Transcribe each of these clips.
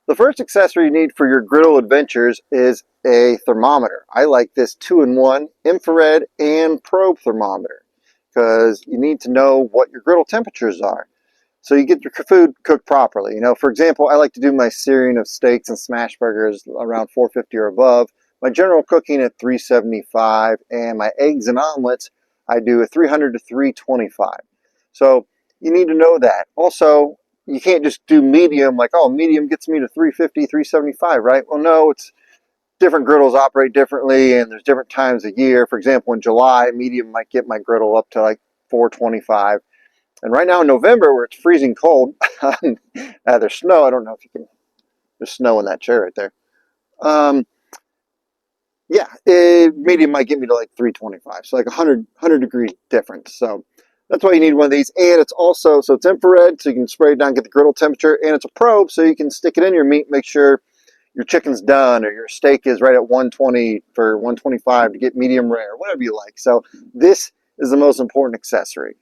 The first accessory you need for your griddle adventures is a thermometer. I like this 2-in-1 infrared and probe thermometer because you need to know what your griddle temperatures are so you get your food cooked properly. You know, for example, I like to do my searing of steaks and smash burgers around 450 or above, my general cooking at 375, and my eggs and omelets I do a 300 to 325. So you need to know that. Also, you can't just do medium like, oh, medium gets me to 350, 375, right? Well, no, it's different griddles operate differently and there's different times of year. For example, in July, medium might get my griddle up to like 425. And right now in November, where it's freezing cold, there's snow. I don't know if you can, there's snow in that chair right there. Yeah, medium might get me to like 325. So like 100 degree difference. So that's why you need one of these. And it's also, so it's infrared, so you can spray it down, get the griddle temperature. And it's a probe, so you can stick it in your meat, make sure your chicken's done or your steak is right at 120 for 125 to get medium rare, whatever you like. So this is the most important accessory.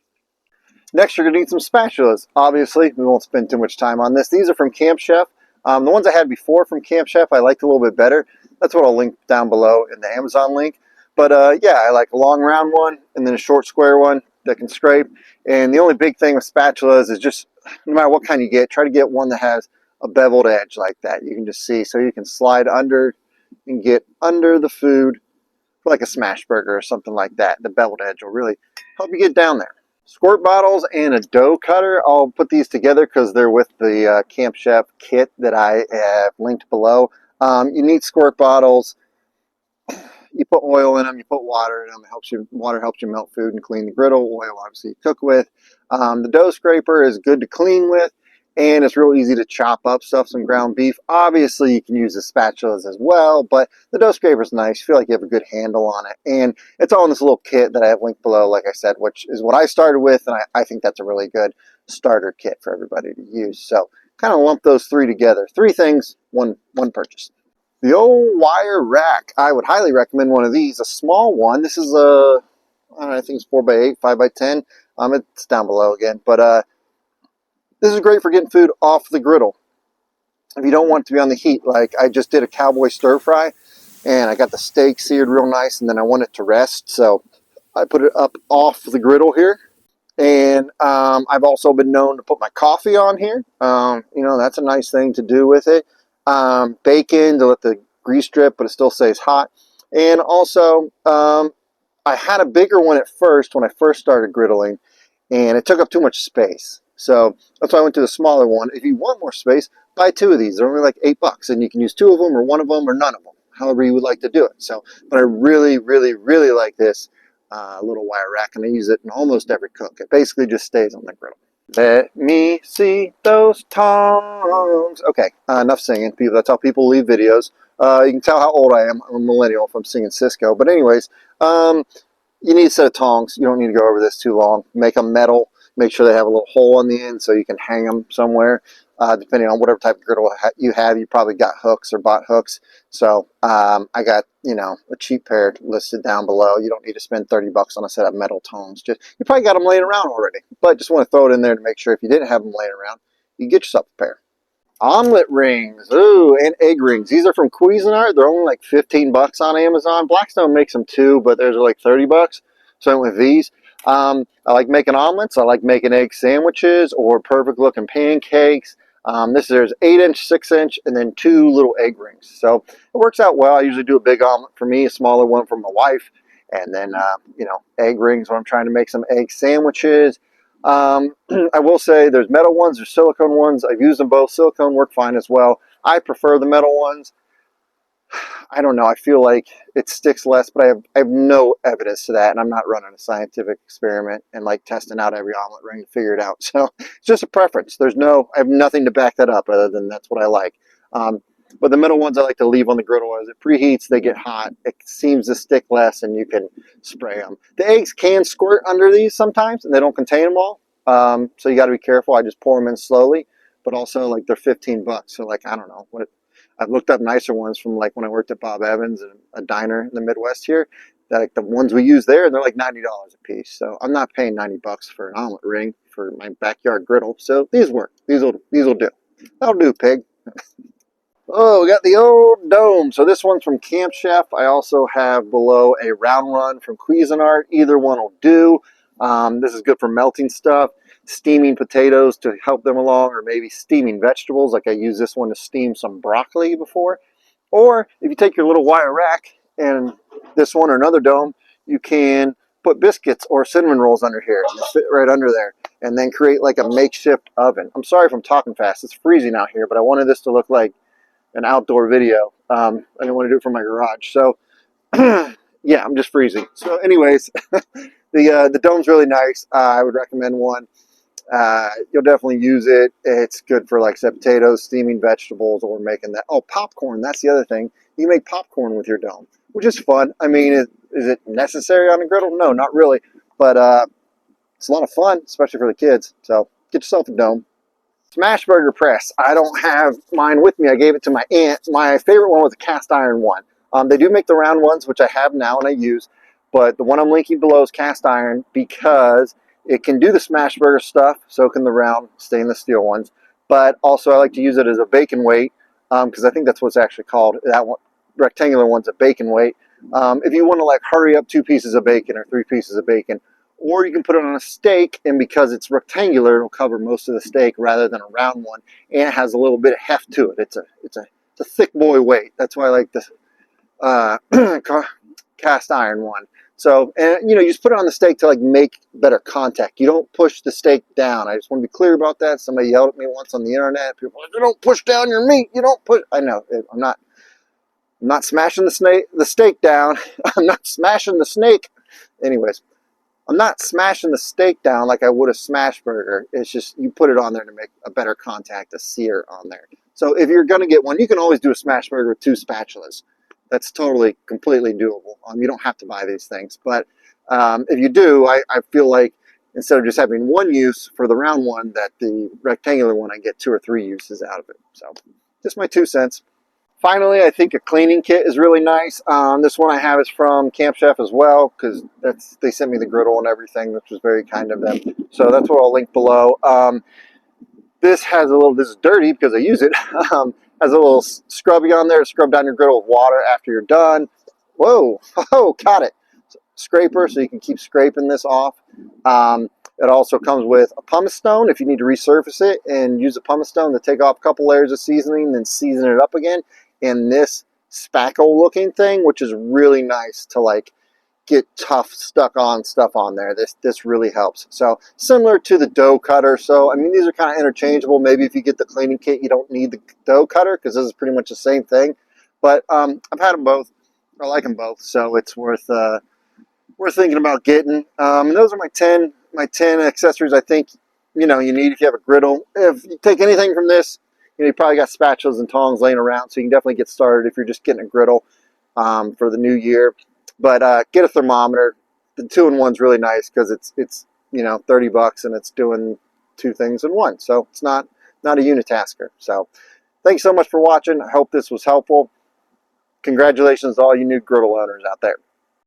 Next, you're going to need some spatulas. Obviously, we won't spend too much time on this. These are from Camp Chef. The ones I had before from Camp Chef, I liked a little bit better. That's what I'll link down below in the Amazon link. But yeah, I like a long round one and then a short square one that can scrape. And the only big thing with spatulas is just, no matter what kind you get, try to get one that has a beveled edge like that. You can just see, so you can slide under and get under the food for like a smash burger or something like that. The beveled edge will really help you get down there. Squirt bottles and a dough cutter. I'll put these together because they're with the Camp Chef kit that I have linked below. You need squirt bottles. You put oil in them, you put water in them. It helps you, water helps you melt food and clean the griddle. Oil, obviously, you cook with. The dough scraper is good to clean with, and it's real easy to chop up stuff, some ground beef. Obviously, you can use the spatulas as well, but the dough scraper is nice. You feel like you have a good handle on it. And it's all in this little kit that I have linked below, like I said, which is what I started with, and I think that's a really good starter kit for everybody to use. So kind of lump those three together. Three things, one purchase. The old wire rack. I would highly recommend one of these, a small one. This is a, I don't know, I think it's 4x8, 5x10. It's down below again, but this is great for getting food off the griddle. If you don't want it to be on the heat, like I just did a cowboy stir fry, and I got the steak seared real nice, and then I want it to rest, so I put it up off the griddle here. And I've also been known to put my coffee on here. You know, that's a nice thing to do with it. Bacon to let the grease drip, but it still stays hot. And also, I had a bigger one at first when I first started griddling, and it took up too much space. So that's why I went to the smaller one. If you want more space, buy two of these. They're only like $8, and you can use two of them or one of them or none of them, however you would like to do it. So, but I really, really, really like this little wire rack, and I use it in almost every cook. It basically just stays on the griddle. Let me see those tongs. Okay, enough singing. People, that's how people leave videos. You can tell how old I am. I'm a millennial if I'm singing Cisco. But anyways, you need a set of tongs. You don't need to go over this too long. Make them metal. Make sure they have a little hole on the end so you can hang them somewhere. Depending on whatever type of griddle you have, you probably got hooks or bought hooks. So I got, you know, a cheap pair listed down below. You don't need to spend $30 on a set of metal tongs. Just, you probably got them laying around already, but just want to throw it in there to make sure if you didn't have them laying around, you get yourself a pair. Omelet rings, ooh, and egg rings. These are from Cuisinart. They're only like $15 on Amazon. Blackstone makes them too, but theirs are like $30. So I went with these. I like making omelets. I like making egg sandwiches or perfect looking pancakes. There's 8-inch, 6-inch, and then 2 little egg rings. So it works out well. I usually do a big omelet for me, a smaller one for my wife, and then you know, egg rings when I'm trying to make some egg sandwiches. I will say there's metal ones, there's silicone ones. I've used them both. Silicone work fine as well. I prefer the metal ones. I don't know. I feel like it sticks less, but I have no evidence to that, and I'm not running a scientific experiment and like testing out every omelet ring to figure it out. So it's just a preference. I have nothing to back that up other than that's what I like. But the metal ones I like to leave on the griddle. As it preheats, they get hot. It seems to stick less, and you can spray them. The eggs can squirt under these sometimes, and they don't contain them all. So you got to be careful. I just pour them in slowly, but also like they're $15. So like, I don't know what. I've looked up nicer ones from like when I worked at Bob Evans, a diner in the Midwest here. That like the ones we use there, they're like $90 a piece. So I'm not paying $90 for an omelet ring for my backyard griddle. So these work. These will do. That'll do, pig. Oh, we got the old dome. So this one's from Camp Chef. I also have below a round run from Cuisinart. Either one will do. This is good for melting stuff, steaming potatoes to help them along, or maybe steaming vegetables. Like I used this one to steam some broccoli before. Or if you take your little wire rack and this one or another dome, you can put biscuits or cinnamon rolls under here. Just fit right under there. And then create like a makeshift oven. I'm sorry if I'm talking fast. It's freezing out here, but I wanted this to look like an outdoor video. I didn't want to do it from my garage. So yeah, I'm just freezing. So anyways, the dome's really nice. I would recommend one. You'll definitely use it. It's good for, like I said, potatoes, steaming vegetables, or making that. Oh, popcorn. That's the other thing. You can make popcorn with your dome, which is fun. I mean, is it necessary on a griddle? No, not really. But it's a lot of fun, especially for the kids. So get yourself a dome. Smash burger press. I don't have mine with me. I gave it to my aunt. My favorite one was a cast iron one. They do make the round ones, which I have now and I use, but the one I'm linking below is cast iron because it can do the smash burger stuff. So can the round stainless steel ones. But also I like to use it as a bacon weight because I think that's what's actually called. That one, rectangular one's a bacon weight. If you want to like hurry up 2 pieces of bacon or 3 pieces of bacon, or you can put it on a steak, and because it's rectangular, it'll cover most of the steak rather than a round one, and it has a little bit of heft to it. It's a thick boy weight. That's why I like this cast iron one. So, and you just put it on the steak to like make better contact. You don't push the steak down. I just want to be clear about that. Somebody yelled at me once on the internet. People are like, you don't push down your meat. You don't push. I know. I'm not smashing the steak down. I'm not smashing the snake. Anyways. I'm not smashing the steak down like I would a smash burger. It's just you put it on there to make a better contact, a sear on there. So if you're going to get one, you can always do a smash burger with 2 spatulas. That's totally, completely doable. You don't have to buy these things. But if you do, I feel like instead of just having one use for the round one, that the rectangular one, I get 2 or 3 uses out of it. So just my 2 cents. Finally, I think a cleaning kit is really nice. This one I have is from Camp Chef as well because they sent me the griddle and everything, which was very kind of them. So that's what I'll link below. This is dirty because I use it. Has a little scrubby on there to scrub down your griddle with water after you're done. Whoa, oh, caught it. Scraper, so you can keep scraping this off. It also comes with a pumice stone if you need to resurface it, and use a pumice stone to take off a couple layers of seasoning, then season it up again. And this spackle looking thing, which is really nice to like get tough stuck on stuff on there. This really helps. So similar to the dough cutter. So I mean, these are kind of interchangeable. Maybe if you get the cleaning kit, you don't need the dough cutter because this is pretty much the same thing. But I've had them both. I like them both, so it's worth thinking about getting. And those are my 10 accessories I think you need if you have a griddle. If you take anything from this, you probably got spatulas and tongs laying around, so you can definitely get started if you're just getting a griddle for the new year. But get a thermometer. The 2-in-1's really nice because it's $30 and it's doing 2 things in one, so it's not a unitasker. So thanks so much for watching. I hope this was helpful. Congratulations to all you new griddle owners out there.